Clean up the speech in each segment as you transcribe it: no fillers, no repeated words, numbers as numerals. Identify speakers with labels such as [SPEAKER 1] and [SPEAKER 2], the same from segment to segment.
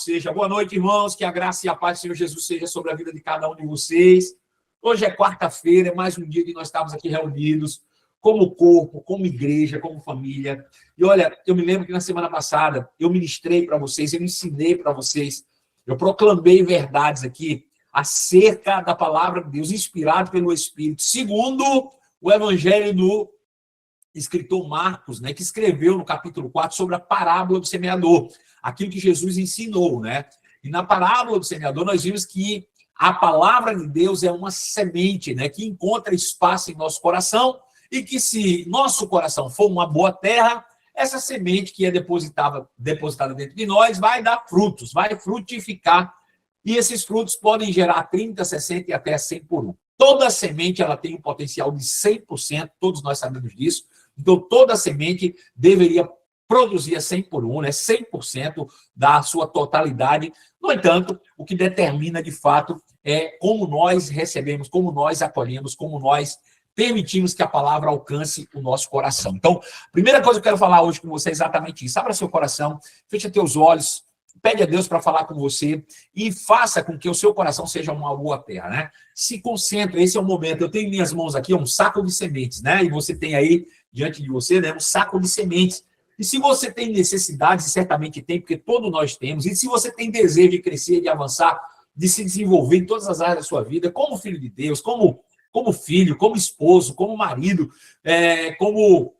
[SPEAKER 1] seja. Boa noite, irmãos. Que a graça e a paz do Senhor Jesus seja sobre a vida de cada um de vocês. Hoje é quarta-feira, é mais um dia que nós estamos aqui reunidos como corpo, como igreja, como família. E olha, eu me lembro que na semana passada eu ministrei para vocês, eu ensinei para vocês, eu proclamei verdades aqui acerca da palavra de Deus, inspirado pelo Espírito, segundo o evangelho do escritor Marcos, né, que escreveu no capítulo 4 sobre a parábola do semeador, aquilo que Jesus ensinou, né? E na parábola do semeador nós vimos que a palavra de Deus é uma semente, né, que encontra espaço em nosso coração e que, se nosso coração for uma boa terra, essa semente que é depositada dentro de nós vai dar frutos, vai frutificar, e esses frutos podem gerar 30, 60 e até 100 por um. Toda semente ela tem um potencial de 100%, todos nós sabemos disso. Então, toda semente deveria produzir 100 por um, né? 100% da sua totalidade. No entanto, o que determina, de fato, é como nós recebemos, como nós acolhemos, como nós permitimos que a palavra alcance o nosso coração. Então, a primeira coisa que eu quero falar hoje com você é exatamente isso. Abra seu coração, feche teus olhos, pede a Deus para falar com você e faça com que o seu coração seja uma boa terra, né? Se concentre, esse é o momento. Eu tenho em minhas mãos aqui um saco de sementes, né? E você tem aí diante de você, né, um saco de sementes. E se você tem necessidades, e certamente tem, porque todos nós temos, e se você tem desejo de crescer, de avançar, de se desenvolver em todas as áreas da sua vida, como filho de Deus, como filho, como esposo, como marido, como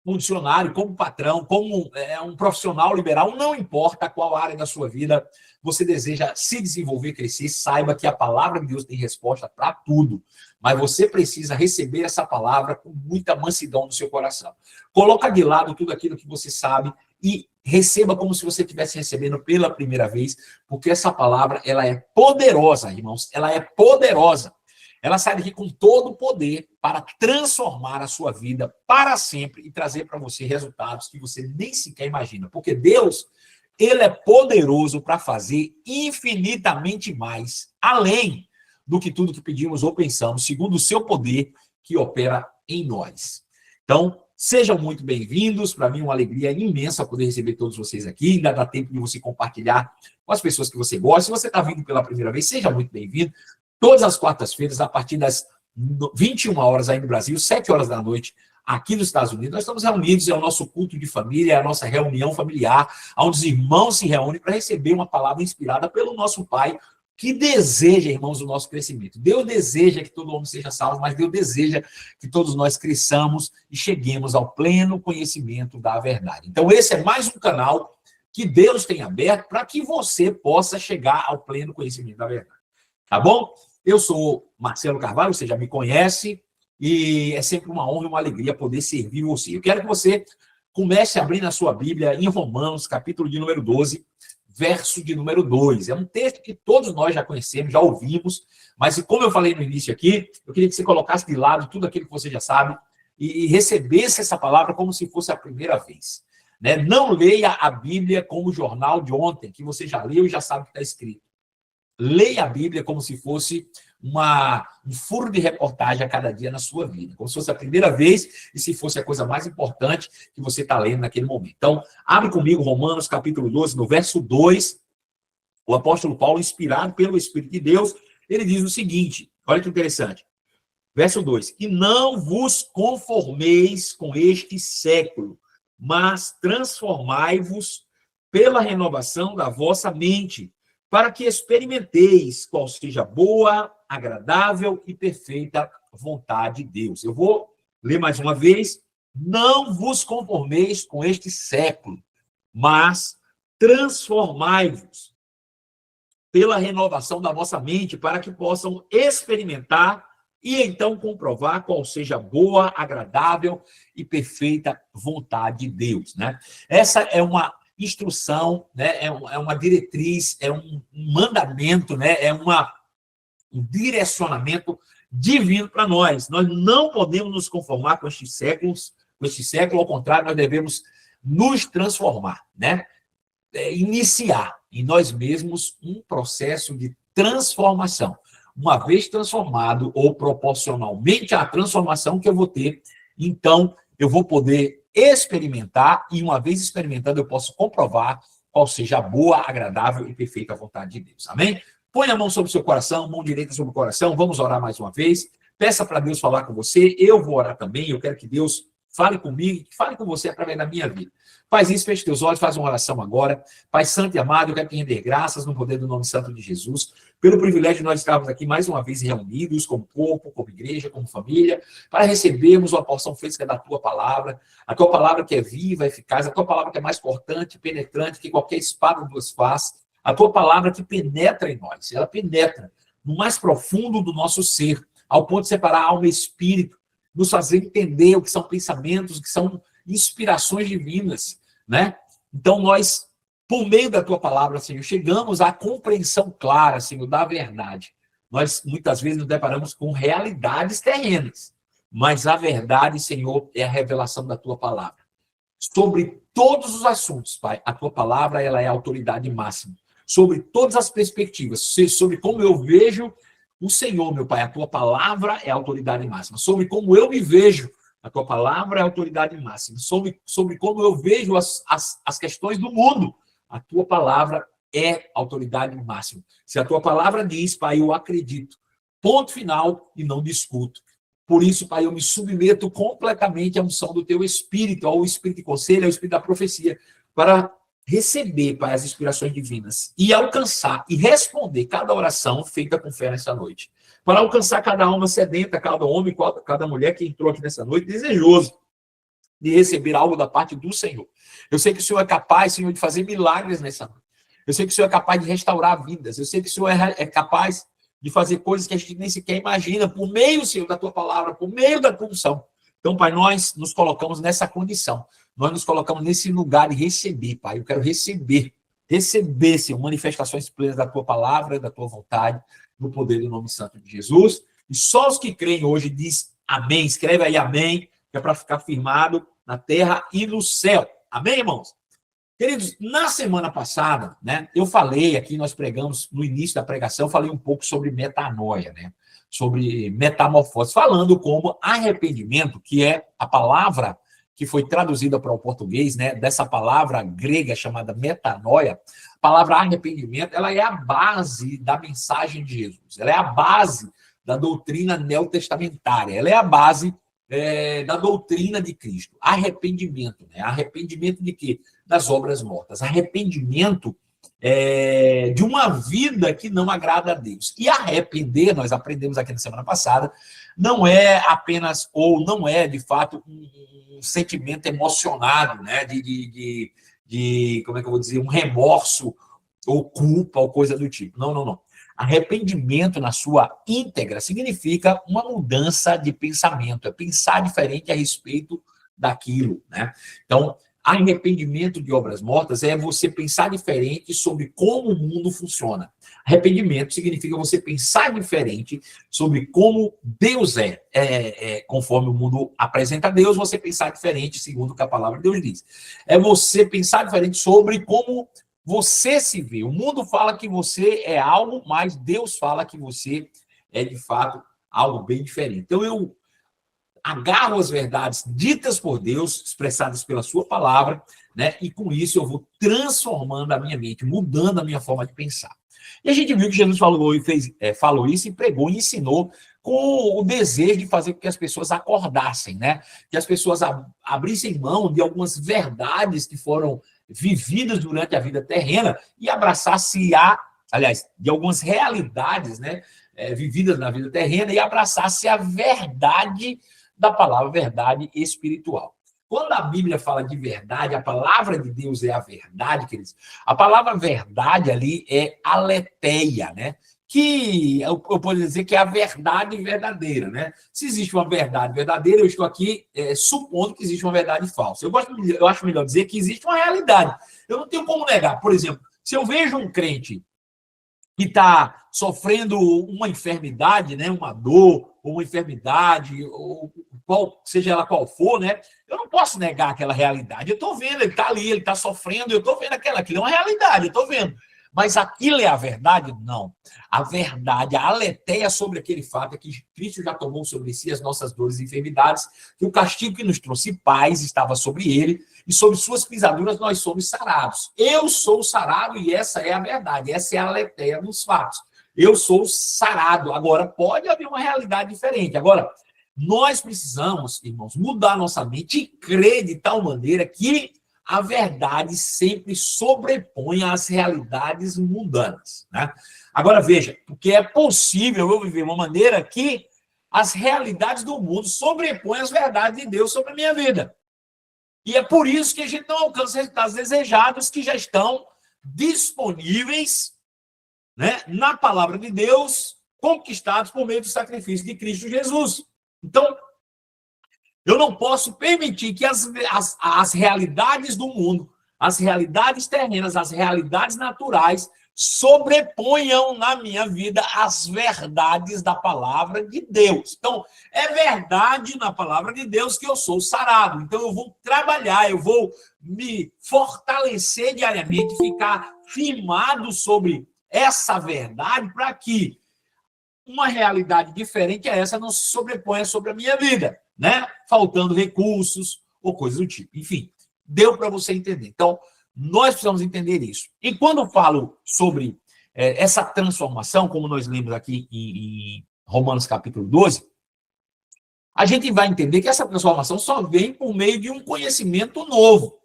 [SPEAKER 1] funcionário, como patrão, como um profissional liberal, não importa qual área da sua vida você deseja se desenvolver, crescer, saiba que a palavra de Deus tem resposta para tudo, mas você precisa receber essa palavra com muita mansidão no seu coração. Coloca de lado tudo aquilo que você sabe e receba como se você estivesse recebendo pela primeira vez, porque essa palavra ela é poderosa, irmãos, ela é poderosa. Ela sai daqui com todo o poder para transformar a sua vida para sempre e trazer para você resultados que você nem sequer imagina. Porque Deus, ele é poderoso para fazer infinitamente mais, além do que tudo que pedimos ou pensamos, segundo o seu poder que opera em nós. Então, sejam muito bem-vindos. Para mim é uma alegria imensa poder receber todos vocês aqui. Ainda dá tempo de você compartilhar com as pessoas que você gosta. Se você está vindo pela primeira vez, seja muito bem-vindo. Todas as quartas-feiras, a partir das 21 horas aí no Brasil, 7 horas da noite aqui nos Estados Unidos, nós estamos reunidos, é o nosso culto de família, é a nossa reunião familiar, onde os irmãos se reúnem para receber uma palavra inspirada pelo nosso Pai, que deseja, irmãos, o nosso crescimento. Deus deseja que todo homem seja salvo, mas Deus deseja que todos nós cresçamos e cheguemos ao pleno conhecimento da verdade. Então, esse é mais um canal que Deus tem aberto para que você possa chegar ao pleno conhecimento da verdade. Tá bom? Eu sou Marcelo Carvalho, você já me conhece, e é sempre uma honra e uma alegria poder servir você. Eu quero que você comece a abrir na sua Bíblia em Romanos, capítulo de número 12, verso de número 2. É um texto que todos nós já conhecemos, já ouvimos, mas como eu falei no início aqui, eu queria que você colocasse de lado tudo aquilo que você já sabe e recebesse essa palavra como se fosse a primeira vez. Né? Não leia a Bíblia como o jornal de ontem, que você já leu e já sabe o que está escrito. Leia a Bíblia como se fosse um furo de reportagem a cada dia na sua vida, como se fosse a primeira vez e se fosse a coisa mais importante que você está lendo naquele momento. Então, abre comigo Romanos, capítulo 12, no verso 2, o apóstolo Paulo, inspirado pelo Espírito de Deus, ele diz o seguinte, olha que interessante, verso 2, e não vos conformeis com este século, mas transformai-vos pela renovação da vossa mente, para que experimenteis qual seja boa, agradável e perfeita vontade de Deus. Eu vou ler mais uma vez. Não vos conformeis com este século, mas transformai-vos pela renovação da vossa mente, para que possam experimentar e então comprovar qual seja boa, agradável e perfeita vontade de Deus. Né? Essa é uma instrução, né? É uma diretriz, é um mandamento, né? É um direcionamento divino para nós. Nós não podemos nos conformar com este século, ao contrário, nós devemos nos transformar, né? Iniciar em nós mesmos um processo de transformação. Uma vez transformado, ou proporcionalmente à transformação que eu vou ter, então eu vou poder experimentar, e uma vez experimentando, eu posso comprovar qual seja a boa, agradável e perfeita vontade de Deus. Amém? Põe a mão sobre o seu coração, mão direita sobre o coração, vamos orar mais uma vez. Peça para Deus falar com você, eu vou orar também, eu quero que Deus fale comigo, fale com você através da minha vida. Faz isso, feche teus olhos, faz uma oração agora. Pai santo e amado, eu quero te render graças no poder do nome santo de Jesus, pelo privilégio de nós estarmos aqui mais uma vez reunidos como corpo, como igreja, como família, para recebermos uma porção fresca da tua palavra, a tua palavra que é viva, eficaz, a tua palavra que é mais cortante, penetrante que qualquer espada de duas faces, a tua palavra que penetra em nós, ela penetra no mais profundo do nosso ser, ao ponto de separar alma e espírito, nos fazer entender o que são pensamentos, o que são inspirações divinas, né? Então, nós, por meio da tua palavra, Senhor, chegamos à compreensão clara, Senhor, da verdade. Nós, muitas vezes, nos deparamos com realidades terrenas, mas a verdade, Senhor, é a revelação da tua palavra. Sobre todos os assuntos, Pai, a tua palavra, ela é a autoridade máxima. Sobre todas as perspectivas, sobre como eu vejo o Senhor, meu Pai, a tua palavra é a autoridade máxima. Sobre como eu me vejo, a tua palavra é a autoridade máxima. Sobre como eu vejo as questões do mundo, a tua palavra é a autoridade máxima. Se a tua palavra diz, Pai, eu acredito. Ponto final e não discuto. Por isso, Pai, eu me submeto completamente à unção do teu Espírito, ao Espírito de conselho, ao Espírito da profecia, para receber, Pai, as inspirações divinas e alcançar e responder cada oração feita com fé nessa noite. Para alcançar cada alma sedenta, cada homem, cada mulher que entrou aqui nessa noite, desejoso de receber algo da parte do Senhor. Eu sei que o Senhor é capaz, Senhor, de fazer milagres nessa noite. Eu sei que o Senhor é capaz de restaurar vidas. Eu sei que o Senhor é capaz de fazer coisas que a gente nem sequer imagina, por meio, Senhor, da tua palavra, por meio da tua unção. Então, Pai, nós nos colocamos nessa condição. Nós nos colocamos nesse lugar de receber, Pai. Eu quero receber, Senhor, manifestações plenas da tua palavra, da tua vontade, no poder do nome santo de Jesus. E só os que creem hoje diz amém. Escreve aí amém, que é para ficar firmado na terra e no céu. Amém, irmãos? Queridos, na semana passada, né, eu falei aqui, nós pregamos no início da pregação, eu falei um pouco sobre metanoia, né? Sobre metamorfose, falando como arrependimento, que é a palavra que foi traduzida para o português, né, dessa palavra grega chamada metanoia, a palavra arrependimento, ela é a base da mensagem de Jesus, ela é a base da doutrina neotestamentária, ela é a base da doutrina de Cristo. Arrependimento, né? Arrependimento de quê? Das obras mortas. Arrependimento de uma vida que não agrada a Deus. E arrepender, nós aprendemos aqui na semana passada, não é apenas, ou não é, de fato, um sentimento emocionado, né? Como é que eu vou dizer, um remorso, ou culpa, ou coisa do tipo. Não, não, não. Arrependimento na sua íntegra significa uma mudança de pensamento, é pensar diferente a respeito daquilo, né? Então, arrependimento de obras mortas é você pensar diferente sobre como o mundo funciona. Arrependimento significa você pensar diferente sobre como Deus conforme o mundo apresenta a Deus, você pensar diferente segundo o que a palavra de Deus diz. É você pensar diferente sobre como você se vê. O mundo fala que você é algo, mas Deus fala que você é, de fato, algo bem diferente. Então, eu agarro as verdades ditas por Deus, expressadas pela sua palavra, né? E com isso eu vou transformando a minha mente, mudando a minha forma de pensar. E a gente viu que Jesus falou isso e pregou e ensinou com o desejo de fazer com que as pessoas acordassem, né? Que as pessoas abrissem mão de algumas verdades que foram vividas durante a vida terrena e abraçasse de algumas realidades, né, vividas na vida terrena e abraçasse a verdade da palavra, verdade espiritual. Quando a Bíblia fala de verdade, a palavra de Deus é a verdade, queridos. A palavra verdade ali é aletheia, né? Que eu posso dizer que é a verdade verdadeira, né? Se existe uma verdade verdadeira, eu estou aqui supondo que existe uma verdade falsa. Eu acho melhor dizer que existe uma realidade. Eu não tenho como negar. Por exemplo, se eu vejo um crente que está sofrendo uma enfermidade, né, uma dor, ou uma enfermidade, ou seja ela qual for, né, eu não posso negar aquela realidade. Eu estou vendo, ele está ali, ele está sofrendo, eu estou vendo aquilo é uma realidade, eu estou vendo. Mas aquilo é a verdade? Não. A verdade, a aletheia sobre aquele fato é que Cristo já tomou sobre si as nossas dores e enfermidades, que o castigo que nos trouxe paz estava sobre ele, e sobre suas pisaduras nós somos sarados. Eu sou sarado e essa é a verdade, essa é a aletheia dos fatos. Eu sou sarado. Agora, pode haver uma realidade diferente. Agora, nós precisamos, irmãos, mudar nossa mente e crer de tal maneira que a verdade sempre sobrepõe às realidades mundanas, né? Agora, veja, porque é possível eu viver uma maneira que as realidades do mundo sobrepõem as verdades de Deus sobre a minha vida. E é por isso que a gente não alcança resultados desejados que já estão disponíveis, né, na palavra de Deus, conquistados por meio do sacrifício de Cristo Jesus. Então, eu não posso permitir que as realidades do mundo, as realidades terrenas, as realidades naturais sobreponham na minha vida as verdades da palavra de Deus. Então, é verdade na palavra de Deus que eu sou sarado. Então, eu vou trabalhar, eu vou me fortalecer diariamente, ficar firmado sobre essa verdade para que uma realidade diferente a essa não se sobreponha sobre a minha vida, né? Faltando recursos ou coisas do tipo. Enfim, deu para você entender. Então, nós precisamos entender isso. E quando eu falo sobre essa transformação, como nós lemos aqui em Romanos capítulo 12, a gente vai entender que essa transformação só vem por meio de um conhecimento novo,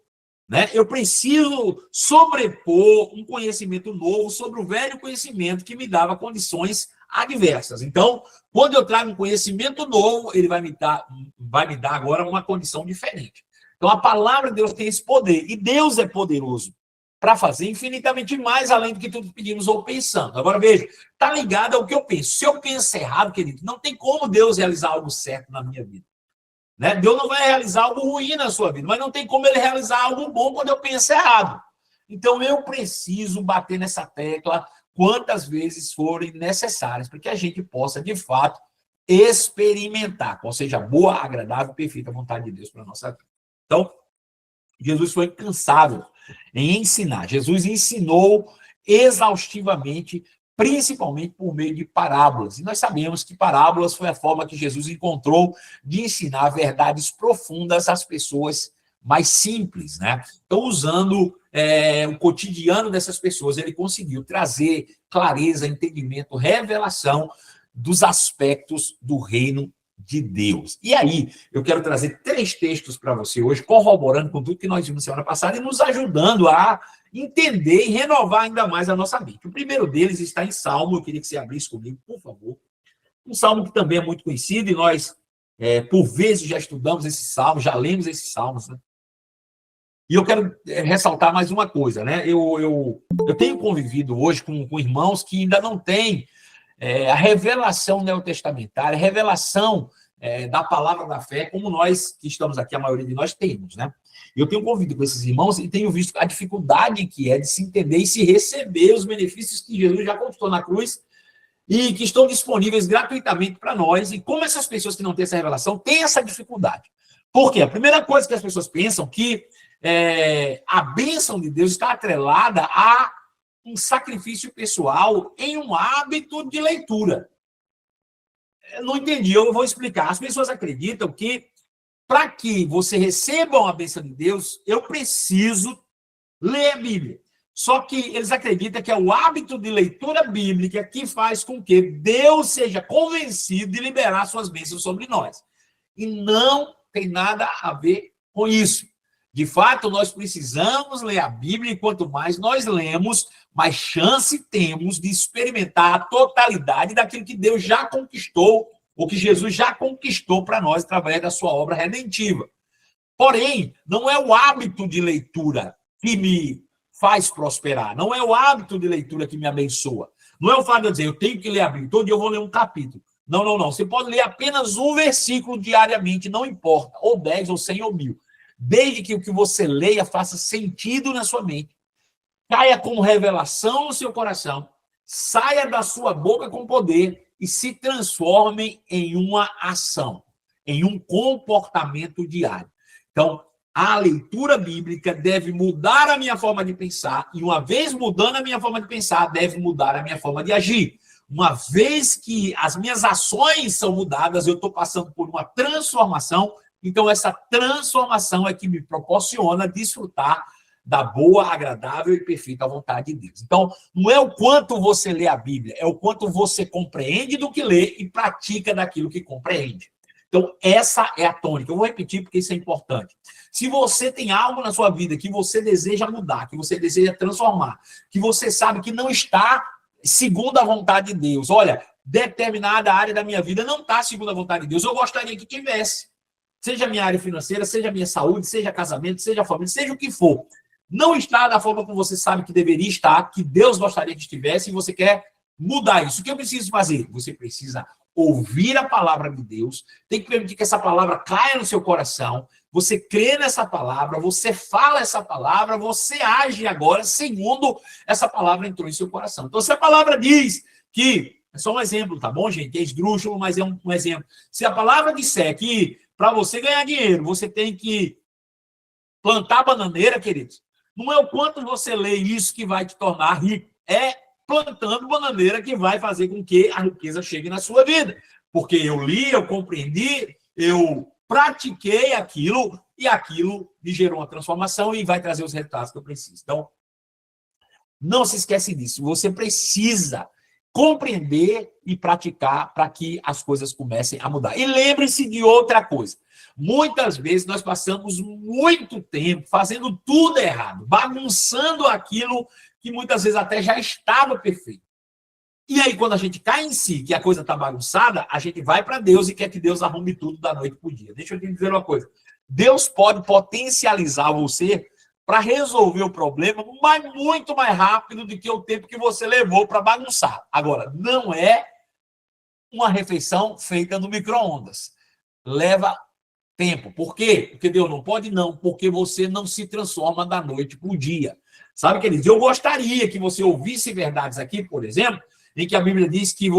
[SPEAKER 1] né? Eu preciso sobrepor um conhecimento novo sobre o velho conhecimento que me dava condições adversas. Então, quando eu trago um conhecimento novo, ele vai me dar agora uma condição diferente. Então, a palavra de Deus tem esse poder, e Deus é poderoso para fazer infinitamente mais além do que tudo pedimos ou pensando. Agora, veja, está ligado ao que eu penso. Se eu penso errado, querido, não tem como Deus realizar algo certo na minha vida, né? Deus não vai realizar algo ruim na sua vida, mas não tem como ele realizar algo bom quando eu penso errado. Então, eu preciso bater nessa tecla quantas vezes forem necessárias, para que a gente possa, de fato, experimentar qual seja a boa, agradável e perfeita vontade de Deus para a nossa vida. Então, Jesus foi incansável em ensinar. Jesus ensinou exaustivamente, principalmente por meio de parábolas. E nós sabemos que parábolas foi a forma que Jesus encontrou de ensinar verdades profundas às pessoas mais simples, né? Então, usando o cotidiano dessas pessoas, ele conseguiu trazer clareza, entendimento, revelação dos aspectos do reino de Deus. E aí, eu quero trazer 3 textos para você hoje, corroborando com tudo que nós vimos semana passada e nos ajudando a entender e renovar ainda mais a nossa mente. O primeiro deles está em Salmo, eu queria que você abrisse comigo, por favor. Um salmo que também é muito conhecido e nós, por vezes, já estudamos esse salmo, já lemos esses salmos, né? E eu quero ressaltar mais uma coisa, né? Eu tenho convivido hoje com irmãos que ainda não têm a revelação neotestamentária, a revelação da palavra da fé, como nós que estamos aqui, a maioria de nós temos, né? Eu tenho convivido com esses irmãos e tenho visto a dificuldade que é de se entender e se receber os benefícios que Jesus já conquistou na cruz e que estão disponíveis gratuitamente para nós. E como essas pessoas que não têm essa revelação têm essa dificuldade? Por quê? A primeira coisa que as pessoas pensam que a bênção de Deus está atrelada a um sacrifício pessoal em um hábito de leitura. Eu não entendi, eu vou explicar. As pessoas acreditam que, para que você receba uma bênção de Deus, eu preciso ler a Bíblia. Só que eles acreditam que é o hábito de leitura bíblica que faz com que Deus seja convencido de liberar suas bênçãos sobre nós. E não tem nada a ver com isso. De fato, nós precisamos ler a Bíblia, e quanto mais nós lemos, mais chance temos de experimentar a totalidade daquilo que Deus já conquistou, ou que Jesus já conquistou para nós através da sua obra redentiva. Porém, não é o hábito de leitura que me faz prosperar, não é o hábito de leitura que me abençoa. Não é o fato de eu dizer, eu tenho que ler a Bíblia, todo dia eu vou ler um capítulo. Não, não, não. Você pode ler apenas um versículo diariamente, não importa, ou 10, ou 100, ou 1000. Desde que o que você leia faça sentido na sua mente, caia como revelação no seu coração, saia da sua boca com poder e se transforme em uma ação, em um comportamento diário. Então, a leitura bíblica deve mudar a minha forma de pensar, e uma vez mudando a minha forma de pensar, deve mudar a minha forma de agir. Uma vez que as minhas ações são mudadas, eu estou passando por uma transformação, então essa transformação é que me proporciona desfrutar da boa, agradável e perfeita vontade de Deus. Então, não é o quanto você lê a Bíblia, é o quanto você compreende do que lê e pratica daquilo que compreende. Então, essa é a tônica. Eu vou repetir porque isso é importante. Se você tem algo na sua vida que você deseja mudar, que você deseja transformar, que você sabe que não está segundo a vontade de Deus, olha, determinada área da minha vida não está segundo a vontade de Deus, eu gostaria que tivesse. Seja a minha área financeira, seja a minha saúde, seja casamento, seja a família, seja o que for. Não está da forma como você sabe que deveria estar, que Deus gostaria que estivesse, e você quer mudar isso. O que eu preciso fazer? Você precisa ouvir a palavra de Deus, tem que permitir que essa palavra caia no seu coração, você crê nessa palavra, você fala essa palavra, você age agora segundo essa palavra entrou em seu coração. Então, se a palavra diz que, é só um exemplo, tá bom, gente? É esdrúxulo, mas é um exemplo. Se a palavra disser que para você ganhar dinheiro, você tem que plantar bananeira, queridos, não é o quanto você lê isso que vai te tornar rico, é plantando bananeira que vai fazer com que a riqueza chegue na sua vida. Porque eu li, eu compreendi, eu pratiquei aquilo, e aquilo me gerou uma transformação e vai trazer os resultados que eu preciso. Então, não se esquece disso. Você precisa compreender e praticar para que as coisas comecem a mudar. E lembre-se de outra coisa. Muitas vezes nós passamos muito tempo fazendo tudo errado, bagunçando aquilo que muitas vezes até já estava perfeito. E aí, quando a gente cai em si, que a coisa está bagunçada, a gente vai para Deus e quer que Deus arrume tudo da noite para o dia. Deixa eu te dizer uma coisa. Deus pode potencializar você para resolver o problema, mas muito mais rápido do que o tempo que você levou para bagunçar. Agora, não é uma refeição feita no micro-ondas. Leva tempo. Por quê? Porque Deus não pode? Não, porque você não se transforma da noite para o dia. Sabe, queridos? Eu gostaria que você ouvisse verdades aqui, por exemplo, em que a Bíblia diz que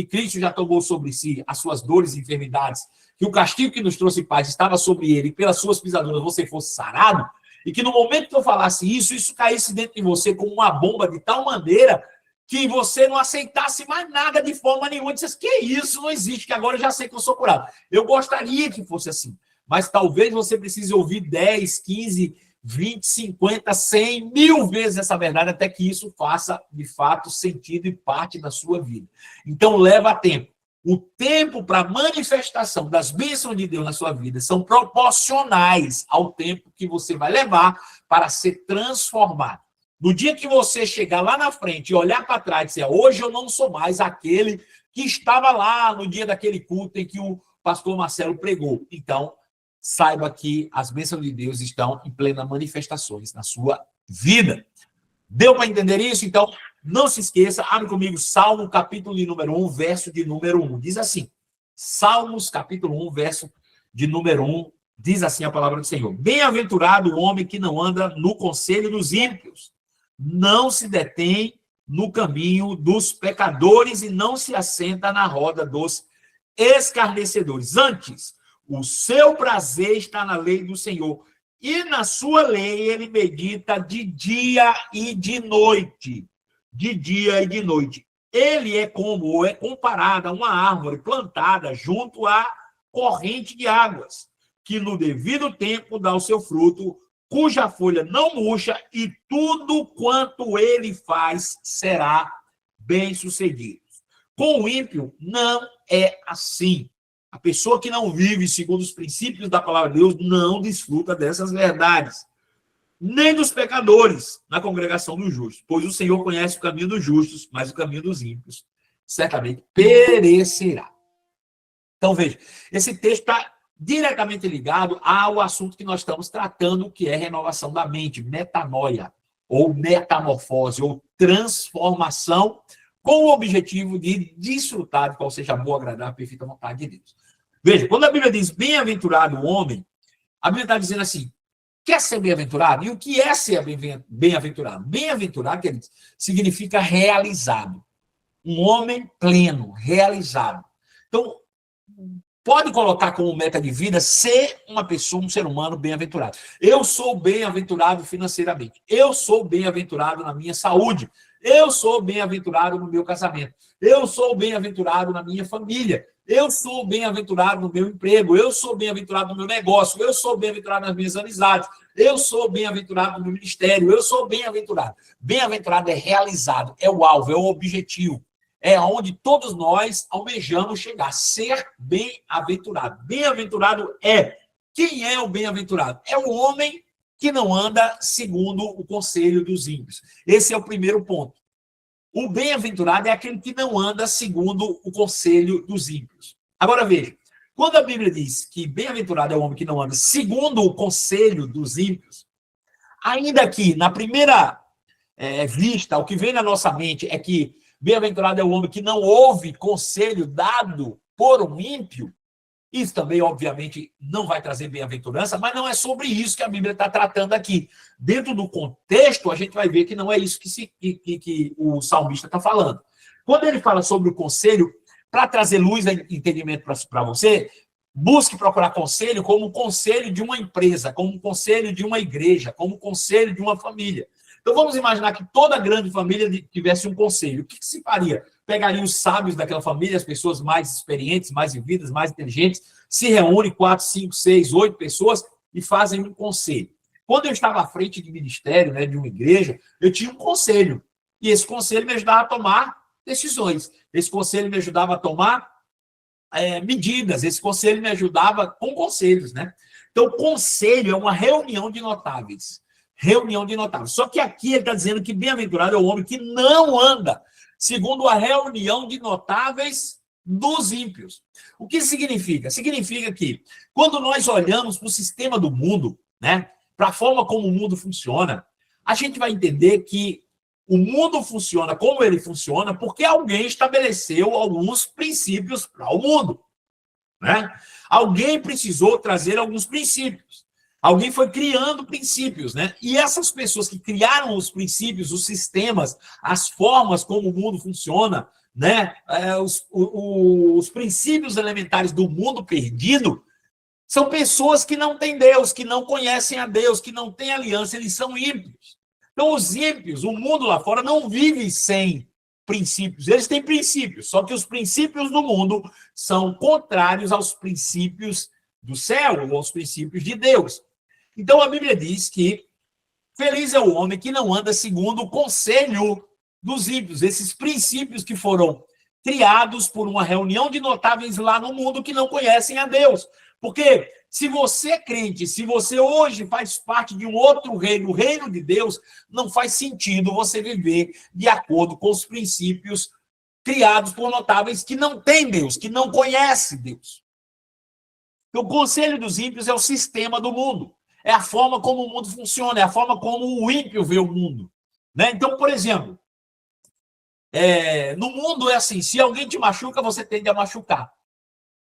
[SPEAKER 1] Cristo já tomou sobre si as suas dores e enfermidades, que o castigo que nos trouxe paz estava sobre ele, e pelas suas pisaduras você fosse sarado, e que no momento que eu falasse isso caísse dentro de você como uma bomba de tal maneira que você não aceitasse mais nada de forma nenhuma, dissesse, que isso, não existe, que agora eu já sei que eu sou curado. Eu gostaria que fosse assim, mas talvez você precise ouvir 10, 15, 20, 50, 100, 1000 vezes essa verdade, até que isso faça, de fato, sentido e parte da sua vida. Então, leva tempo. O tempo para a manifestação das bênçãos de Deus na sua vida são proporcionais ao tempo que você vai levar para ser transformado. No dia que você chegar lá na frente e olhar para trás e dizer, hoje eu não sou mais aquele que estava lá no dia daquele culto em que o pastor Marcelo pregou. Então, saiba que as bênçãos de Deus estão em plena manifestações na sua vida. Deu para entender isso? Então, não se esqueça, abre comigo Salmo, capítulo de número 1, verso de número 1. Diz assim, Salmos, capítulo 1, verso de número 1, diz assim a palavra do Senhor. Bem-aventurado o homem que não anda no conselho dos ímpios, não se detém no caminho dos pecadores e não se assenta na roda dos escarnecedores. Antes, o seu prazer está na lei do Senhor, e na sua lei ele medita de dia e de noite. De dia e de noite. Ele é comparado a uma árvore plantada junto à corrente de águas, que no devido tempo dá o seu fruto, cuja folha não murcha, e tudo quanto ele faz será bem-sucedido. Com o ímpio, não é assim. A pessoa que não vive segundo os princípios da palavra de Deus não desfruta dessas verdades. Nem dos pecadores na congregação dos justos, pois o Senhor conhece o caminho dos justos, mas o caminho dos ímpios certamente perecerá. Então, veja, esse texto está diretamente ligado ao assunto que nós estamos tratando, que é renovação da mente, metanoia, ou metamorfose, ou transformação, com o objetivo de desfrutar de qual seja a boa, agradável, perfeita vontade de Deus. Veja, quando a Bíblia diz bem-aventurado o homem, a Bíblia está dizendo assim, quer ser bem-aventurado? E o que é ser bem-aventurado? Bem-aventurado, queridos, significa realizado. Um homem pleno, realizado. Então, pode colocar como meta de vida ser uma pessoa, um ser humano bem-aventurado. Eu sou bem-aventurado financeiramente. Eu sou bem-aventurado na minha saúde. Eu sou bem-aventurado no meu casamento. Eu sou bem-aventurado na minha família. Eu sou bem-aventurado no meu emprego. Eu sou bem-aventurado no meu negócio. Eu sou bem-aventurado nas minhas amizades. Eu sou bem-aventurado no meu ministério. Eu sou bem-aventurado. Bem-aventurado é realizado, é o alvo, é o objetivo. É onde todos nós almejamos chegar, ser bem-aventurado. Bem-aventurado é. Quem é o bem-aventurado? É o homem que não anda segundo o conselho dos ímpios. Esse é o primeiro ponto. O bem-aventurado é aquele que não anda segundo o conselho dos ímpios. Agora veja, quando a Bíblia diz que bem-aventurado é o homem que não anda segundo o conselho dos ímpios, ainda que na primeira vista, o que vem na nossa mente é que bem-aventurado é o homem que não ouve conselho dado por um ímpio. Isso também, obviamente, não vai trazer bem-aventurança, mas não é sobre isso que a Bíblia está tratando aqui. Dentro do contexto, a gente vai ver que não é isso que o salmista está falando. Quando ele fala sobre o conselho, para trazer luz e entendimento para você, busque procurar conselho como um conselho de uma empresa, como um conselho de uma igreja, como um conselho de uma família. Então, vamos imaginar que toda grande família tivesse um conselho. O que se faria? Pegaria os sábios daquela família, as pessoas mais experientes, mais vividas, mais inteligentes, se reúnem 4, 5, 6, 8 pessoas e fazem um conselho. Quando eu estava à frente de ministério, de uma igreja, eu tinha um conselho. E esse conselho me ajudava a tomar decisões. Esse conselho me ajudava a tomar medidas. Esse conselho me ajudava com conselhos, Então, conselho é uma reunião de notáveis. Reunião de notáveis. Só que aqui ele está dizendo que bem-aventurado é o homem que não anda segundo a reunião de notáveis dos ímpios. O que significa? Significa que, quando nós olhamos para o sistema do mundo, para a forma como o mundo funciona, a gente vai entender que o mundo funciona como ele funciona porque alguém estabeleceu alguns princípios para o mundo. Alguém precisou trazer alguns princípios. Alguém foi criando princípios, E essas pessoas que criaram os princípios, os sistemas, as formas como o mundo funciona, os princípios elementares do mundo perdido, são pessoas que não têm Deus, que não conhecem a Deus, que não têm aliança, eles são ímpios. Então, os ímpios, o mundo lá fora, não vive sem princípios. Eles têm princípios, só que os princípios do mundo são contrários aos princípios do céu, ou aos princípios de Deus. Então, a Bíblia diz que feliz é o homem que não anda segundo o conselho dos ímpios, esses princípios que foram criados por uma reunião de notáveis lá no mundo que não conhecem a Deus. Porque se você é crente, se você hoje faz parte de um outro reino, o reino de Deus, não faz sentido você viver de acordo com os princípios criados por notáveis que não têm Deus, que não conhecem Deus. Então, o conselho dos ímpios é o sistema do mundo. É a forma como o mundo funciona, é a forma como o ímpio vê o mundo. Então, por exemplo, no mundo é assim, se alguém te machuca, você tende a machucar.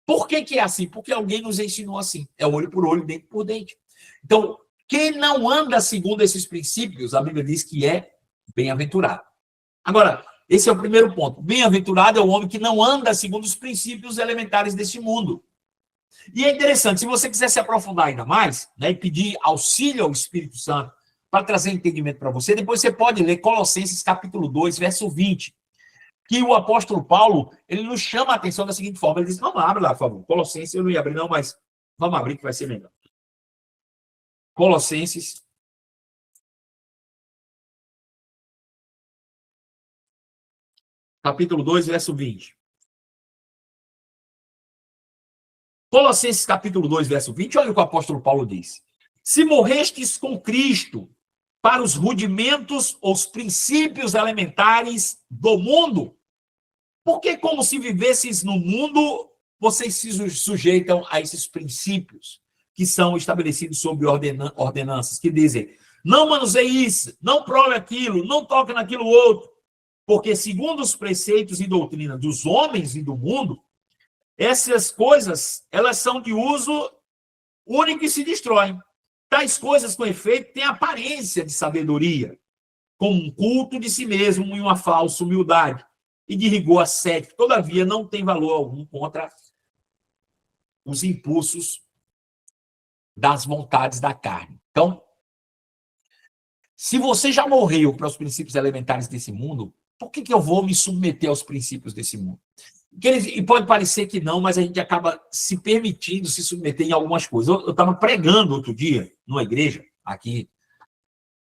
[SPEAKER 1] Por que é assim? Porque alguém nos ensinou assim. É olho por olho, dente por dente. Então, quem não anda segundo esses princípios, a Bíblia diz que é bem-aventurado. Agora, esse é o primeiro ponto. Bem-aventurado é o homem que não anda segundo os princípios elementares deste mundo. E é interessante, se você quiser se aprofundar ainda mais, e pedir auxílio ao Espírito Santo para trazer entendimento para você, depois você pode ler Colossenses capítulo 2, verso 20, que o apóstolo Paulo, ele nos chama a atenção da seguinte forma, ele diz, vamos abrir lá, por favor, Colossenses, eu não ia abrir não, mas vamos abrir que vai ser melhor. Colossenses, capítulo 2, verso 20. Colossenses capítulo 2, verso 20, olha o que o apóstolo Paulo diz. Se morrestes com Cristo para os rudimentos ou os princípios elementares do mundo, porque como se vivesseis no mundo, vocês se sujeitam a esses princípios que são estabelecidos sob ordenanças, que dizem, não manuseie isso, não prove aquilo, não toque naquilo outro, porque segundo os preceitos e doutrina dos homens e do mundo, essas coisas, elas são de uso único e se destroem. Tais coisas, com efeito, têm aparência de sabedoria, como um culto de si mesmo e uma falsa humildade, e de rigor ascético, todavia não tem valor algum contra os impulsos das vontades da carne. Então, se você já morreu para os princípios elementares desse mundo, por que eu vou me submeter aos princípios desse mundo? E pode parecer que não, mas a gente acaba se permitindo se submeter em algumas coisas. Eu estava pregando outro dia, numa igreja, aqui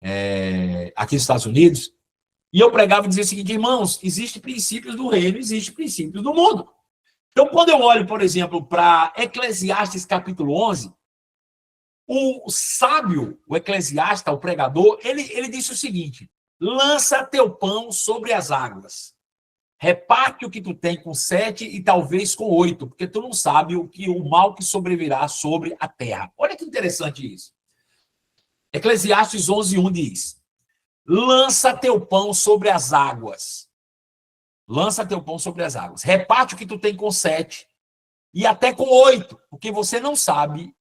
[SPEAKER 1] nos Estados Unidos, e eu pregava e dizia o seguinte: irmãos, existem princípios do reino, existem princípios do mundo. Então, quando eu olho, por exemplo, para Eclesiastes capítulo 11, o sábio, o eclesiasta, o pregador, ele disse o seguinte: lança teu pão sobre as águas. Reparte o que tu tem com 7 e talvez com 8, porque tu não sabe o mal que sobrevirá sobre a terra. Olha que interessante isso. Eclesiastes 11:1 diz: lança teu pão sobre as águas. Lança teu pão sobre as águas. Reparte o que tu tem com 7 e até com 8, porque você não sabe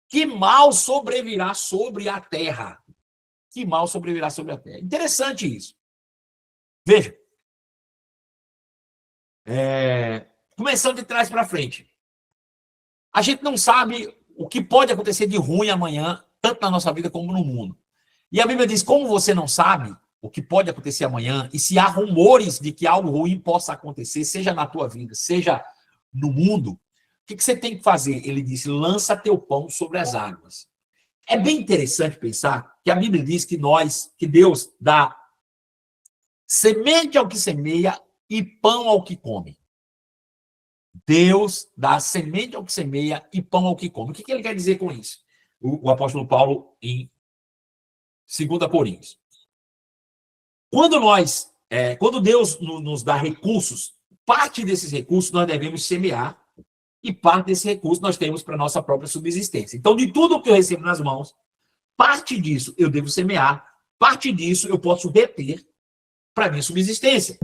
[SPEAKER 1] que mal sobrevirá sobre a terra. Que mal sobrevirá sobre a terra. Interessante isso. Veja. Começando de trás para frente. A gente não sabe o que pode acontecer de ruim amanhã, tanto na nossa vida como no mundo. E a Bíblia diz: como você não sabe o que pode acontecer amanhã, e se há rumores de que algo ruim possa acontecer, seja na tua vida, seja no mundo, o que você tem que fazer? Ele disse: lança teu pão sobre as águas. É bem interessante pensar que a Bíblia diz que Deus dá semente ao que semeia e pão ao que come. Deus dá semente ao que semeia e pão ao que come. O que ele quer dizer com isso? O apóstolo Paulo, em 2 Coríntios. Quando Deus nos dá recursos, parte desses recursos nós devemos semear e parte desse recurso nós temos para a nossa própria subsistência. Então, de tudo que eu recebo nas mãos, parte disso eu devo semear, parte disso eu posso reter para a minha subsistência.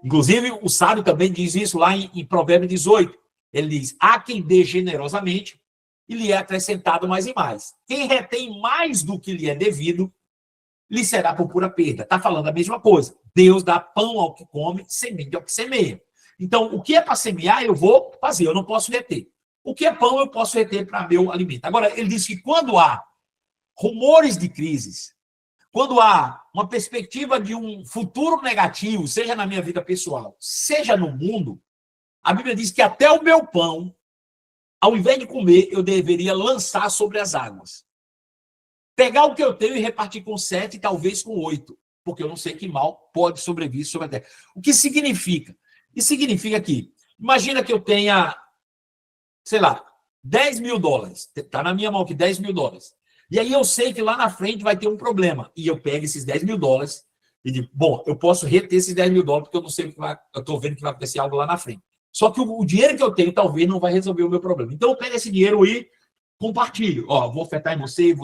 [SPEAKER 1] Inclusive, o sábio também diz isso lá em Provérbios 18. Ele diz: há quem dê generosamente e lhe é acrescentado mais e mais. Quem retém mais do que lhe é devido, lhe será por pura perda. Está falando a mesma coisa. Deus dá pão ao que come, semente ao que semeia. Então, o que é para semear, eu vou fazer, eu não posso reter. O que é pão, eu posso reter para meu alimento. Agora, ele diz que quando há rumores de crises, quando há uma perspectiva de um futuro negativo, seja na minha vida pessoal, seja no mundo, a Bíblia diz que até o meu pão, ao invés de comer, eu deveria lançar sobre as águas. Pegar o que eu tenho e repartir com 7, talvez com 8, porque eu não sei que mal pode sobreviver sobre a terra. O que significa? Isso significa que, imagina que eu tenha, sei lá, $10.000. Está na minha mão aqui, $10.000. E aí eu sei que lá na frente vai ter um problema. E eu pego esses $10.000 e digo: bom, eu posso reter esses $10.000 porque eu não sei o que vai, eu estou vendo que vai acontecer algo lá na frente. Só que o dinheiro que eu tenho talvez não vai resolver o meu problema. Então eu pego esse dinheiro e compartilho. Vou ofertar em você.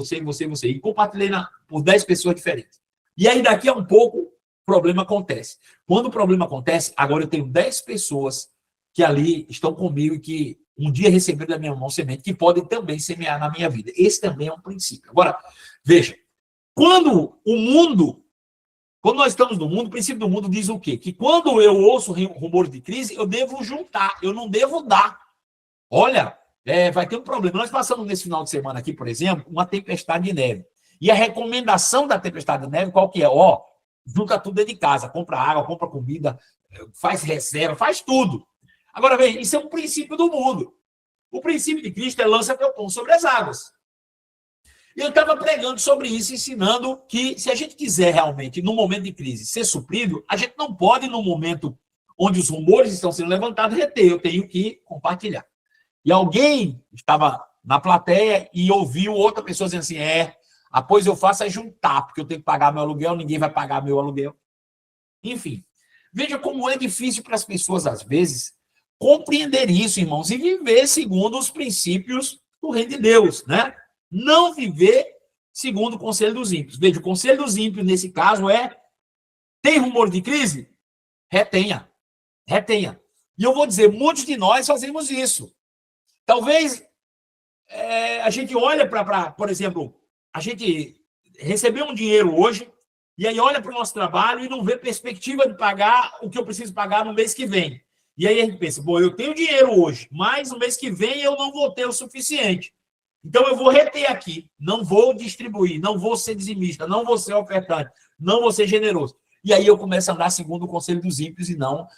[SPEAKER 1] E compartilhei por 10 pessoas diferentes. E aí daqui a um pouco o problema acontece. Quando o problema acontece, agora eu tenho 10 pessoas que ali estão comigo e que um dia receberam da minha mão semente, que podem também semear na minha vida. Esse também é um princípio. Agora, veja, quando nós estamos no mundo, o princípio do mundo diz o quê? Que quando eu ouço rumores de crise, eu devo juntar, eu não devo dar. Olha, vai ter um problema. Nós passamos nesse final de semana aqui, por exemplo, uma tempestade de neve. E a recomendação da tempestade de neve, qual que é? Junta tudo dentro de casa, compra água, compra comida, faz reserva, faz tudo. Agora, veja, isso é um princípio do mundo. O princípio de Cristo é: lança teu pão sobre as águas. E eu estava pregando sobre isso, ensinando que se a gente quiser realmente, no momento de crise, ser suprido, a gente não pode, no momento onde os rumores estão sendo levantados, reter. Eu tenho que compartilhar. E alguém estava na plateia e ouviu outra pessoa dizendo assim: após eu faço é juntar, porque eu tenho que pagar meu aluguel, ninguém vai pagar meu aluguel. Enfim, veja como é difícil para as pessoas, às vezes, compreender isso, irmãos, e viver segundo os princípios do reino de Deus, né? Não viver segundo o conselho dos ímpios. Veja, o conselho dos ímpios, nesse caso, tem rumor de crise? Retenha. E eu vou dizer, muitos de nós fazemos isso. Talvez a gente olha para, por exemplo, a gente recebeu um dinheiro hoje, e aí olha para o nosso trabalho e não vê perspectiva de pagar o que eu preciso pagar no mês que vem. E aí a gente pensa, bom, eu tenho dinheiro hoje, mas no mês que vem eu não vou ter o suficiente. Então eu vou reter aqui, não vou distribuir, não vou ser dizimista, não vou ser ofertante, não vou ser generoso. E aí eu começo a andar segundo o conselho dos ímpios e não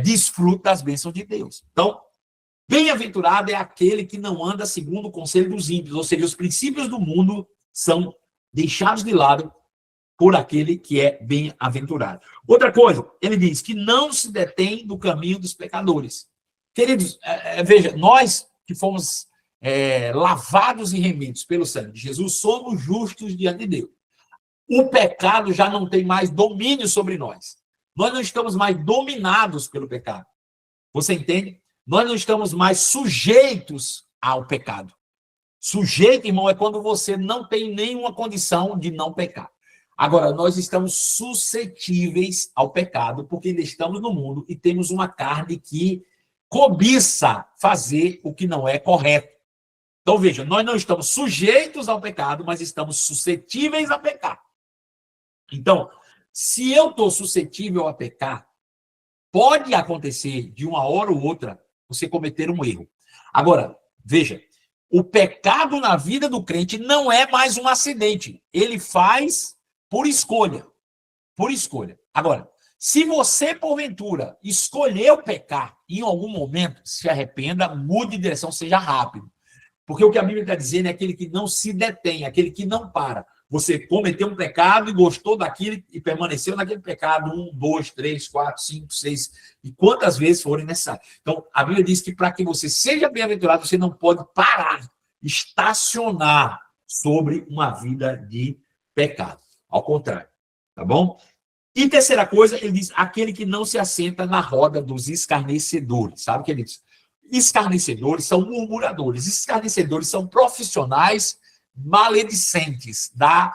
[SPEAKER 1] desfruto das bênçãos de Deus. Então, bem-aventurado é aquele que não anda segundo o conselho dos ímpios, ou seja, os princípios do mundo são deixados de lado por aquele que é bem-aventurado. Outra coisa, ele diz que não se detém no caminho dos pecadores. Queridos, veja, nós que fomos lavados e remidos pelo sangue de Jesus, somos justos diante de Deus. O pecado já não tem mais domínio sobre nós. Nós não estamos mais dominados pelo pecado. Você entende? Nós não estamos mais sujeitos ao pecado. Sujeito, irmão, é quando você não tem nenhuma condição de não pecar. Agora, nós estamos suscetíveis ao pecado, porque ainda estamos no mundo e temos uma carne que cobiça fazer o que não é correto. Então, veja, nós não estamos sujeitos ao pecado, mas estamos suscetíveis a pecar. Então, se eu estou suscetível a pecar, pode acontecer de uma hora ou outra você cometer um erro. Agora, veja, o pecado na vida do crente não é mais um acidente. Ele faz por escolha. Por escolha. Agora, se você, porventura, escolheu pecar em algum momento, se arrependa, mude de direção, seja rápido. Porque o que a Bíblia está dizendo é aquele que não se detém, aquele que não para. Você cometeu um pecado e gostou daquilo e permaneceu naquele pecado 1, 2, 3, 4, 5, 6 e quantas vezes forem necessárias. Então, a Bíblia diz que para que você seja bem-aventurado, você não pode parar, estacionar sobre uma vida de pecado. Ao contrário, tá bom? E terceira coisa, ele diz, aquele que não se assenta na roda dos escarnecedores. Sabe o que ele diz? Escarnecedores são murmuradores. Escarnecedores são profissionais maledicentes, da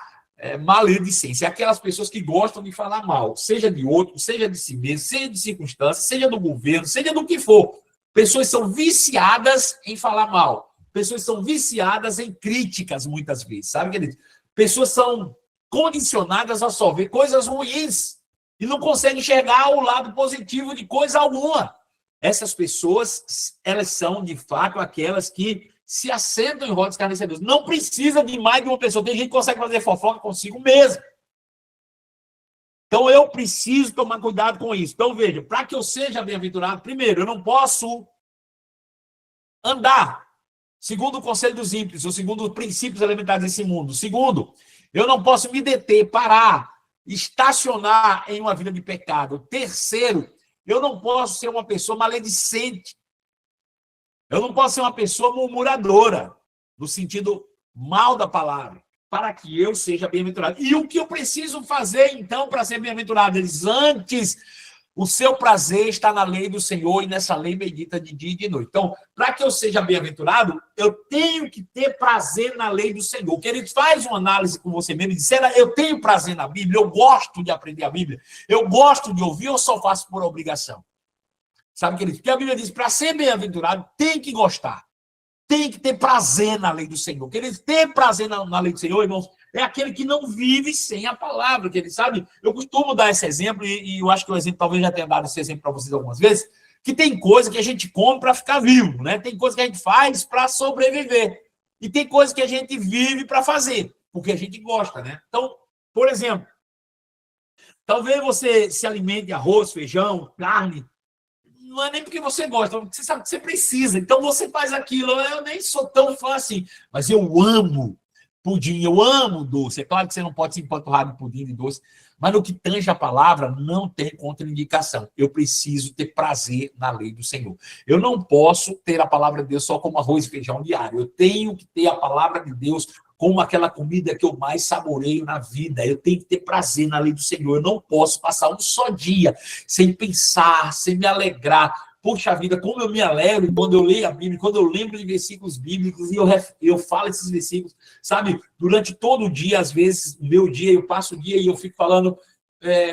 [SPEAKER 1] maledicência. Aquelas pessoas que gostam de falar mal, seja de outro, seja de si mesmo, seja de circunstâncias, seja do governo, seja do que for. Pessoas são viciadas em falar mal. Pessoas são viciadas em críticas, muitas vezes. Sabe o que ele diz? Pessoas são condicionadas a só ver coisas ruins e não conseguem enxergar o lado positivo de coisa alguma. Essas pessoas, elas são, de fato, aquelas que se assentam em rodas escarnecedoras. Não precisa de mais de uma pessoa. Tem gente que consegue fazer fofoca consigo mesmo. Então, eu preciso tomar cuidado com isso. Então, veja, para que eu seja bem-aventurado, primeiro, eu não posso andar segundo o conselho dos ímpios, ou segundo os princípios elementares desse mundo. Segundo, eu não posso me deter, parar, estacionar em uma vida de pecado. Terceiro, eu não posso ser uma pessoa maledicente. Eu não posso ser uma pessoa murmuradora, no sentido mal da palavra, para que eu seja bem-aventurado. E o que eu preciso fazer, então, para ser bem-aventurado? Eles, antes, o seu prazer está na lei do Senhor e nessa lei medita de dia e de noite. Então, para que eu seja bem-aventurado, eu tenho que ter prazer na lei do Senhor. Que ele faz uma análise com você mesmo e diz, eu tenho prazer na Bíblia, eu gosto de aprender a Bíblia, eu gosto de ouvir, eu só faço por obrigação. Sabe o que ele diz? Porque a Bíblia diz, para ser bem-aventurado, tem que gostar. Tem que ter prazer na lei do Senhor. Que ele ter prazer na lei do Senhor, irmãos, é aquele que não vive sem a palavra. Que ele sabe, eu costumo dar esse exemplo, e eu acho que o exemplo talvez já tenha dado esse exemplo para vocês algumas vezes, que tem coisa que a gente come para ficar vivo, né? Tem coisa que a gente faz para sobreviver. E tem coisa que a gente vive para fazer, porque a gente gosta, né? Então, por exemplo, talvez você se alimente de arroz, feijão, carne, não é nem porque você gosta, você sabe que você precisa. Então você faz aquilo. Eu nem sou tão fã assim, mas eu amo pudim, eu amo doce. É claro que você não pode se empanturrar de pudim e doce, mas no que tange a palavra, não tem contraindicação. Eu preciso ter prazer na lei do Senhor. Eu não posso ter a palavra de Deus só como arroz e feijão diário. Eu tenho que ter a palavra de Deus como aquela comida que eu mais saboreio na vida. Eu tenho que ter prazer na lei do Senhor. Eu não posso passar um só dia sem pensar, sem me alegrar. Poxa vida, como eu me alegro quando eu leio a Bíblia, quando eu lembro de versículos bíblicos e eu falo esses versículos, sabe? Durante todo o dia, às vezes, o meu dia, eu passo o dia e eu fico falando,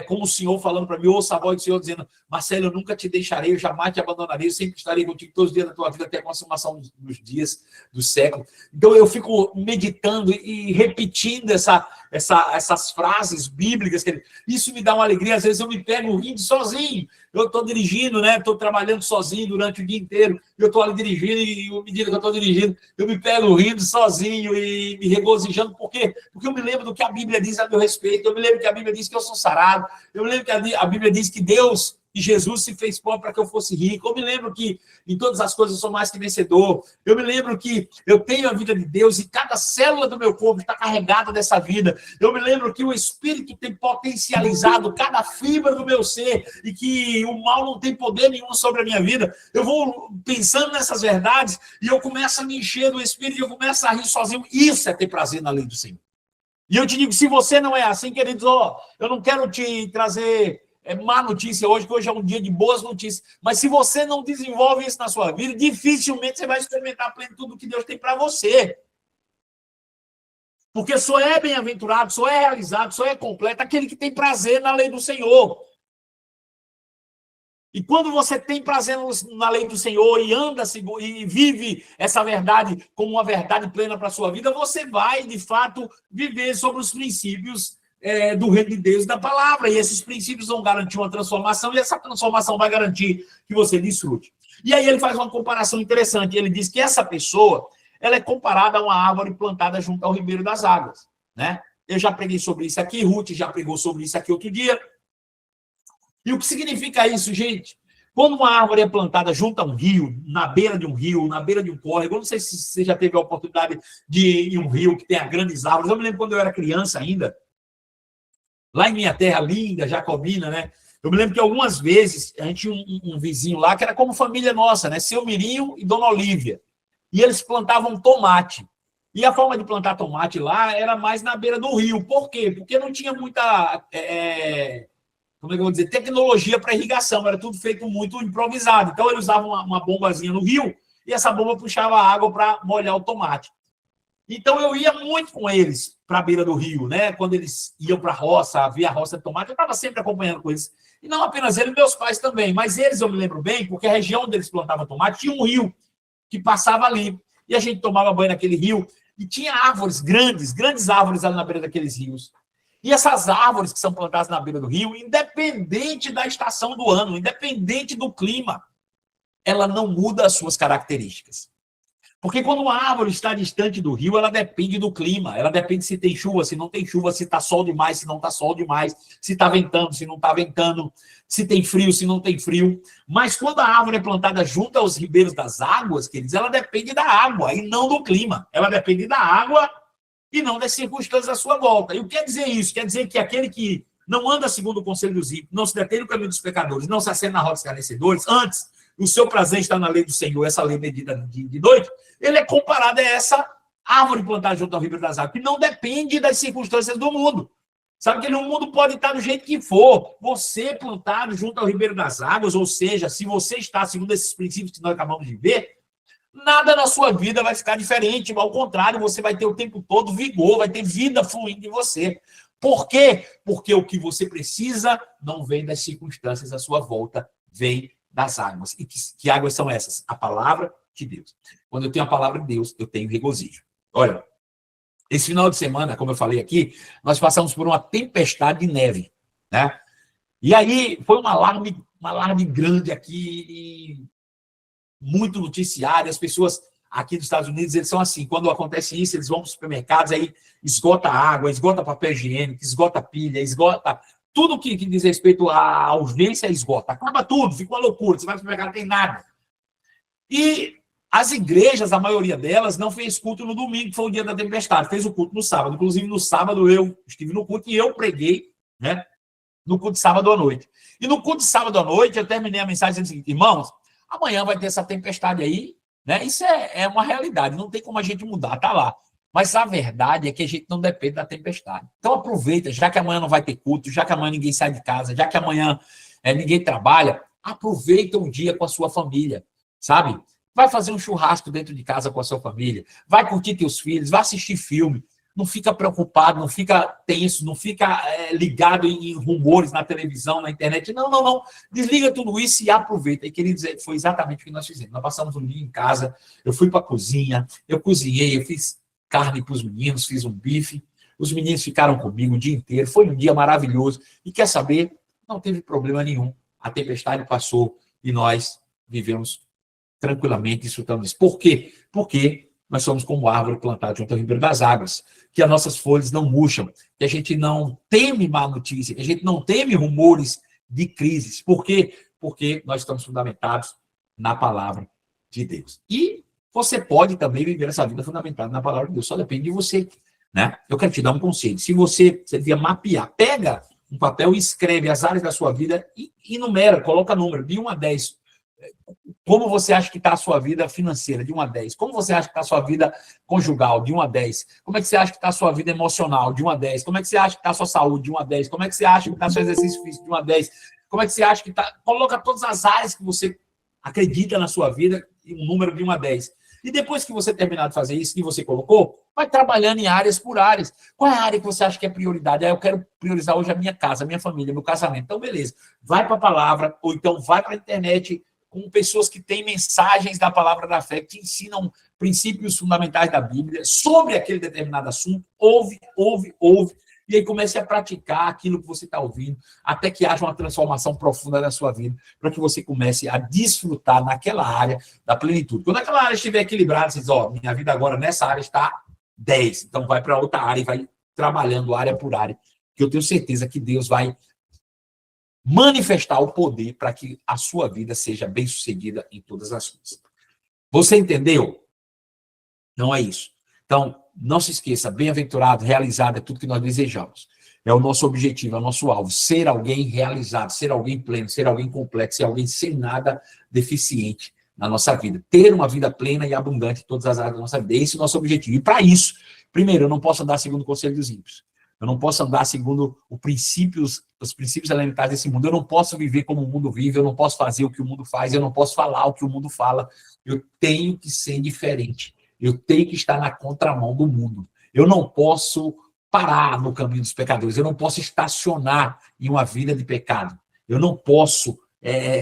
[SPEAKER 1] como o Senhor falando para mim, ouço a voz do Senhor dizendo, Marcelo, eu nunca te deixarei, eu jamais te abandonarei, eu sempre estarei contigo todos os dias da tua vida até a consumação dos dias do século. Então eu fico meditando e repetindo essa essas frases bíblicas. Isso me dá uma alegria. Às vezes eu me pego rindo sozinho. Eu estou dirigindo, né? Estou trabalhando sozinho durante o dia inteiro. Eu estou ali dirigindo e, à medida que eu estou dirigindo, eu me pego rindo sozinho e me regozijando. Por quê? Porque eu me lembro do que a Bíblia diz a meu respeito. Eu me lembro que a Bíblia diz que eu sou sarado. Eu me lembro que a Bíblia diz que Deus e Jesus se fez pobre para que eu fosse rico. Eu me lembro que em todas as coisas eu sou mais que vencedor. Eu me lembro que eu tenho a vida de Deus e cada célula do meu corpo está carregada dessa vida. Eu me lembro que o Espírito tem potencializado cada fibra do meu ser e que o mal não tem poder nenhum sobre a minha vida. Eu vou pensando nessas verdades e eu começo a me encher do Espírito e eu começo a rir sozinho. Isso é ter prazer na lei do Senhor. E eu te digo, se você não é assim, queridos, eu não quero te trazer má notícia hoje, que hoje é um dia de boas notícias. Mas se você não desenvolve isso na sua vida, dificilmente você vai experimentar a plenitude do que Deus tem para você. Porque só é bem-aventurado, só é realizado, só é completo aquele que tem prazer na lei do Senhor. E quando você tem prazer na lei do Senhor e anda e vive essa verdade como uma verdade plena para a sua vida, você vai, de fato, viver sobre os princípios do reino de Deus e da palavra. E esses princípios vão garantir uma transformação e essa transformação vai garantir que você desfrute. E aí ele faz uma comparação interessante. Ele diz que essa pessoa ela é comparada a uma árvore plantada junto ao ribeiro das águas. Né? Eu já preguei sobre isso aqui, Ruth já pregou sobre isso aqui outro dia. E o que significa isso, gente? Quando uma árvore é plantada junto a um rio, na beira de um rio, na beira de um córrego, eu não sei se você já teve a oportunidade de ir em um rio que tenha grandes árvores. Eu me lembro quando eu era criança ainda, lá em minha terra linda, Jacobina, né? Eu me lembro que algumas vezes a gente tinha um vizinho lá que era como família nossa, né? Seu Mirinho e Dona Olívia. E eles plantavam tomate. E a forma de plantar tomate lá era mais na beira do rio. Por quê? Porque não tinha muita... como é que eu vou dizer? Tecnologia para irrigação. Era tudo feito muito improvisado. Então, eles usavam uma bombazinha no rio e essa bomba puxava água para molhar o tomate. Então, eu ia muito com eles para a beira do rio, né? Quando eles iam para a roça, ver a roça de tomate, eu estava sempre acompanhando com eles. E não apenas eles, meus pais também. Mas eles, eu me lembro bem, porque a região onde eles plantavam tomate tinha um rio que passava ali. E a gente tomava banho naquele rio. E tinha árvores grandes, grandes árvores ali na beira daqueles rios. E essas árvores que são plantadas na beira do rio, independente da estação do ano, independente do clima, ela não muda as suas características. Porque quando uma árvore está distante do rio, ela depende do clima, ela depende se tem chuva, se não tem chuva, se está sol demais, se não está sol demais, se está ventando, se não está ventando, se tem frio, se não tem frio. Mas quando a árvore é plantada junto aos ribeiros das águas, queridos, ela depende da água e não do clima. Ela depende da água e não das circunstâncias à sua volta. E o que quer dizer isso? Quer dizer que aquele que não anda segundo o conselho dos ímpios, não se detém no caminho dos pecadores, não se assenta na roda dos escarnecedores, antes o seu prazer está na lei do Senhor, essa lei medida de noite, ele é comparado a essa árvore plantada junto ao ribeiro das águas, que não depende das circunstâncias do mundo. Sabe que o mundo pode estar do jeito que for. Você plantado junto ao ribeiro das águas, ou seja, se você está segundo esses princípios que nós acabamos de ver, nada na sua vida vai ficar diferente. Ao contrário, você vai ter o tempo todo vigor, vai ter vida fluindo em você. Por quê? Porque o que você precisa não vem das circunstâncias à sua volta, vem das águas. E que águas são essas? A palavra de Deus. Quando eu tenho a palavra de Deus, eu tenho regozijo. Olha, esse final de semana, como eu falei aqui, nós passamos por uma tempestade de neve, né? E aí foi um alarme grande aqui, muito noticiário. As pessoas aqui dos Estados Unidos, eles são assim, quando acontece isso, eles vão para os supermercados, aí esgota água, esgota papel higiênico, esgota pilha, esgota tudo que diz respeito à urgência, esgota. Acaba tudo, fica uma loucura, você vai para o supermercado, não tem nada. E as igrejas, a maioria delas, não fez culto no domingo, que foi o dia da tempestade, fez o culto no sábado. Inclusive, no sábado, eu estive no culto e eu preguei, né, no culto de sábado à noite. E no culto de sábado à noite, eu terminei a mensagem dizendo o seguinte: irmãos, amanhã vai ter essa tempestade aí, né? Isso é uma realidade, não tem como a gente mudar, tá lá. Mas a verdade é que a gente não depende da tempestade. Então aproveita, já que amanhã não vai ter culto, já que amanhã ninguém sai de casa, já que amanhã ninguém trabalha, aproveita o dia com a sua família, sabe? Vai fazer um churrasco dentro de casa com a sua família, vai curtir teus filhos, vai assistir filme, não fica preocupado, não fica tenso, não fica ligado em rumores na televisão, na internet. Não. Desliga tudo isso e aproveita. E, queridos, foi exatamente o que nós fizemos. Nós passamos um dia em casa, eu fui para a cozinha, eu cozinhei, eu fiz carne para os meninos, fiz um bife, Os meninos ficaram comigo o dia inteiro, foi um dia maravilhoso. E quer saber? Não teve problema nenhum. A tempestade passou e nós vivemos tranquilamente desfrutando disso. Por quê? Porque nós somos como árvore plantada junto ao ribeiro das águas, que as nossas folhas não murcham, que a gente não teme má notícia, que a gente não teme rumores de crises. Por quê? Porque nós estamos fundamentados na palavra de Deus. E você pode também viver essa vida fundamentada na palavra de Deus, só depende de você, né? Eu quero te dar um conselho. Se você devia mapear, pega um papel e escreve as áreas da sua vida e enumera, coloca número de 1 a 10. Como você acha que está a sua vida financeira, de 1 a 10? Como você acha que está a sua vida conjugal, de 1 a 10? Como é que você acha que está a sua vida emocional, de 1 a 10? Como é que você acha que está a sua saúde, de 1 a 10? Como é que você acha que está o seu exercício físico, de 1 a 10? Como é que você acha que está... Coloca todas as áreas que você acredita na sua vida, um número de 1 a 10. E depois que você terminar de fazer isso, que você colocou, vai trabalhando em áreas por áreas. Qual é a área que você acha que é prioridade? Eu quero priorizar hoje a minha casa, a minha família, meu casamento. Então, beleza. Vai para a palavra, ou então vai para a internet com pessoas que têm mensagens da palavra da fé, que te ensinam princípios fundamentais da Bíblia sobre aquele determinado assunto. Ouve. E aí comece a praticar aquilo que você está ouvindo, até que haja uma transformação profunda na sua vida, para que você comece a desfrutar naquela área da plenitude. Quando aquela área estiver equilibrada, você diz, minha vida agora nessa área está 10. Então vai para outra área e vai trabalhando área por área, que eu tenho certeza que Deus vai manifestar o poder para que a sua vida seja bem-sucedida em todas as coisas. Você entendeu? Não é isso. Então, não se esqueça, bem-aventurado, realizado é tudo que nós desejamos. É o nosso objetivo, é o nosso alvo. Ser alguém realizado, ser alguém pleno, ser alguém completo, ser alguém sem nada deficiente na nossa vida. Ter uma vida plena e abundante em todas as áreas da nossa vida. Esse é o nosso objetivo. E para isso, primeiro, eu não posso andar segundo o conselho dos ímpios. Eu não posso andar segundo os princípios elementares desse mundo. Eu não posso viver como o mundo vive, eu não posso fazer o que o mundo faz, eu não posso falar o que o mundo fala. Eu tenho que ser diferente. Eu tenho que estar na contramão do mundo. Eu não posso parar no caminho dos pecadores. Eu não posso estacionar em uma vida de pecado. Eu não posso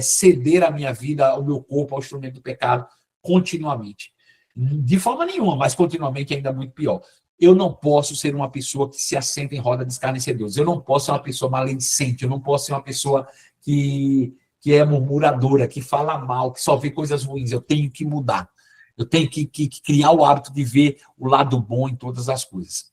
[SPEAKER 1] ceder a minha vida, ao meu corpo, ao instrumento do pecado continuamente. De forma nenhuma, mas continuamente ainda muito pior. Eu não posso ser uma pessoa que se assenta em roda de escarnecedores. Eu não posso ser uma pessoa maledicente. Eu não posso ser uma pessoa que é murmuradora, que fala mal, que só vê coisas ruins. Eu tenho que mudar. Eu tenho que criar o hábito de ver o lado bom em todas as coisas.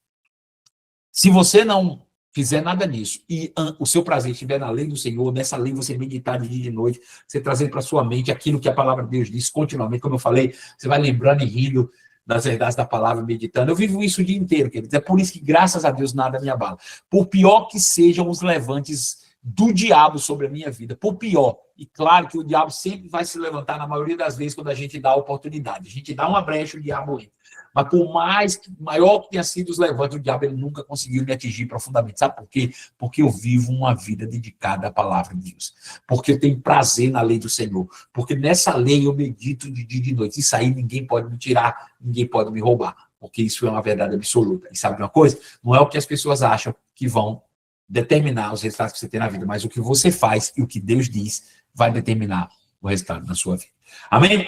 [SPEAKER 1] Se você não fizer nada disso e o seu prazer estiver na lei do Senhor, nessa lei você meditar de dia e de noite, você trazendo para a sua mente aquilo que a palavra de Deus diz continuamente, como eu falei, você vai lembrando e rindo das verdades da palavra, meditando. Eu vivo isso o dia inteiro, queridos. É por isso que, graças a Deus, nada me abala. Por pior que sejam os levantes do diabo sobre a minha vida, por pior. E claro que o diabo sempre vai se levantar, na maioria das vezes, quando a gente dá a oportunidade. A gente dá uma brecha, o diabo entra. Mas por maior que tenha sido os levantes, o diabo ele nunca conseguiu me atingir profundamente. Sabe por quê? Porque eu vivo uma vida dedicada à palavra de Deus. Porque eu tenho prazer na lei do Senhor. Porque nessa lei eu medito de dia e de noite. Isso aí ninguém pode me tirar, ninguém pode me roubar. Porque isso é uma verdade absoluta. E sabe uma coisa? Não é o que as pessoas acham que vão determinar os resultados que você tem na vida, mas o que você faz e o que Deus diz vai determinar o resultado na sua vida. Amém?